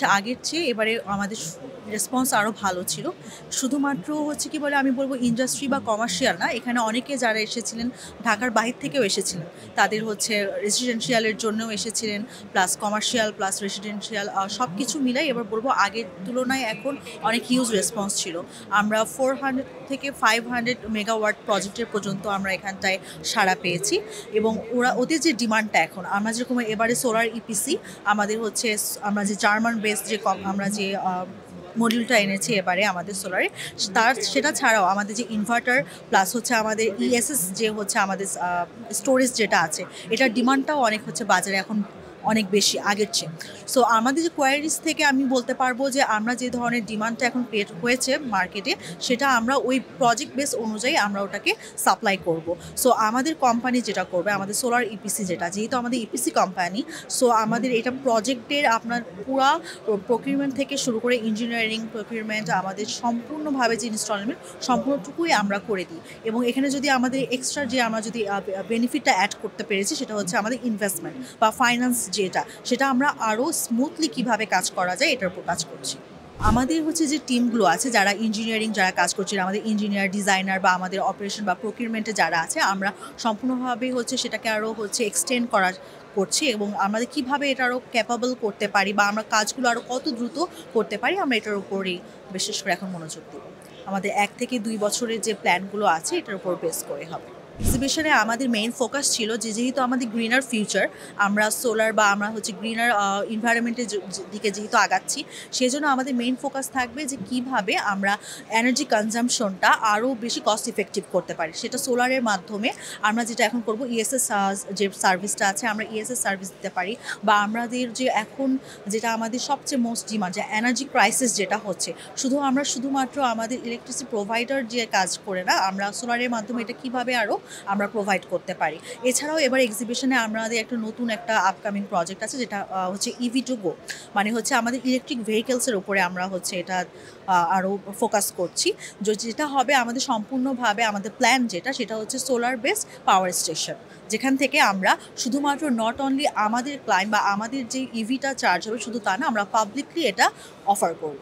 হচ্ছে আগের চেয়ে এবারে আমাদের রেসপন্স আরও ভালো ছিল। শুধুমাত্র হচ্ছে কি বলে আমি বলবো ইন্ডাস্ট্রি বা কমার্শিয়াল না, এখানে অনেকে যারা এসেছিলেন ঢাকার বাহির থেকেও এসেছিলেন, তাদের হচ্ছে রেসিডেন্সিয়ালের জন্যও এসেছিলেন, প্লাস কমার্শিয়াল প্লাস রেসিডেন্সিয়াল সব কিছু মিলাই এবার বলবো আগের তুলনায় এখন অনেক হিউজ রেসপন্স ছিল। আমরা 400 থেকে 500 মেগাওয়াট প্রজেক্টের পর্যন্ত আমরা এখানটায় সাড়া পেয়েছি এবং ওদের যে ডিমান্ডটা এখন আমরা যেরকম এবারে সোলার ইপিসি আমাদের হচ্ছে আমরা যে জার্মান বেস যে আমরা যে মডিউলটা এনেছি এবারে আমাদের সোলারে, সেটা ছাড়াও আমাদের যে ইনভার্টার প্লাস হচ্ছে আমাদের ইএসএস যে হচ্ছে আমাদের স্টোরেজ যেটা আছে, এটার ডিমান্ডটাও অনেক হচ্ছে বাজারে এখন অনেক বেশি আগের চেয়ে। সো আমাদের যে কোয়ারিজ থেকে আমি বলতে পারবো যে আমরা যে ধরনের ডিমান্ডটা এখন পেড হয়েছে মার্কেটে, সেটা আমরা ওই প্রজেক্ট বেস অনুযায়ী আমরা ওটাকে সাপ্লাই করব। সো আমাদের কোম্পানি যেটা করবে আমাদের সোলার ইপিসি যেটা, যেহেতু আমাদের ইপিসি কোম্পানি, সো আমাদের এটা প্রজেক্টের আপনার পুরা প্রকিউরমেন্ট থেকে শুরু করে ইঞ্জিনিয়ারিং প্রকিউরমেন্ট আমাদের সম্পূর্ণভাবে যে ইনস্টলমেন্ট সম্পূর্ণটুকুই আমরা করে দিই। এবং এখানে যদি আমাদের এক্সট্রা যে আমরা যদি বেনিফিটটা অ্যাড করতে পেরেছি সেটা হচ্ছে আমাদের ইনভেস্টমেন্ট বা ফাইন্যান্স যেটা, সেটা আমরা আরও স্মুথলি কিভাবে কাজ করা যায় এটার উপর কাজ করছি। আমাদের হচ্ছে যে টিমগুলো আছে যারা ইঞ্জিনিয়ারিং যারা কাজ করছে, আমাদের ইঞ্জিনিয়ার ডিজাইনার বা আমাদের অপারেশন বা প্রকিউরমেন্টে যারা আছে, আমরা সম্পূর্ণভাবে হচ্ছে সেটাকে আরও হচ্ছে এক্সটেন্ড করছি এবং আমাদের কীভাবে এটা আরও ক্যাপাবল করতে পারি বা আমরা কাজগুলো আরও কত দ্রুত করতে পারি আমরা এটার উপরেই বিশেষ করে এখন মনোযোগ দেব। আমাদের 1 থেকে 2 বছরের যে প্ল্যানগুলো আছে এটার উপর বেস করে হবে। এক্সিবিশনে আমাদের মেইন ফোকাস ছিল যে যেহেতু আমাদের গ্রিনার ফিউচার, আমরা সোলার বা আমরা হচ্ছে গ্রিনার এনভায়রনমেন্টের দিকে যেহেতু আগাচ্ছি, সেজন্য আমাদের মেইন ফোকাস থাকবে যে কিভাবে আমরা এনার্জি কনজাম্পশনটা আরও বেশি কস্ট ইফেক্টিভ করতে পারি। সেটা সোলারের মাধ্যমে আমরা যেটা এখন করব ইএসএস যে সার্ভিসটা আছে আমরা ইএসএস সার্ভিস দিতে পারি, বা আমাদের যে এখন যেটা আমাদের সবচেয়ে মোস্ট ডিমান্ড যে এনার্জি ক্রাইসিস যেটা হচ্ছে, শুধুমাত্র আমাদের ইলেকট্রিসিটি প্রোভাইডার যে কাজ করে না, আমরা সোলারের মাধ্যমে এটা কীভাবে আরও আমরা প্রোভাইড করতে পারি। এছাড়াও এবার এক্সিবিশনে আমাদের একটা নতুন একটা আপকামিং প্রজেক্ট আছে যেটা হচ্ছে ইভি টু গো, মানে হচ্ছে আমাদের ইলেকট্রিক ভেহিকেলসের উপরে আমরা হচ্ছে এটা আরও ফোকাস করছি। যেটা হবে আমাদের সম্পূর্ণভাবে আমাদের প্ল্যান যেটা, সেটা হচ্ছে সোলার বেস পাওয়ার স্টেশন, যেখান থেকে আমরা শুধুমাত্র নট অনলি আমাদের ক্লায়েন্ট বা আমাদের যে ইভিটা চার্জ হবে শুধু তা না, আমরা পাবলিকলি এটা অফার করব।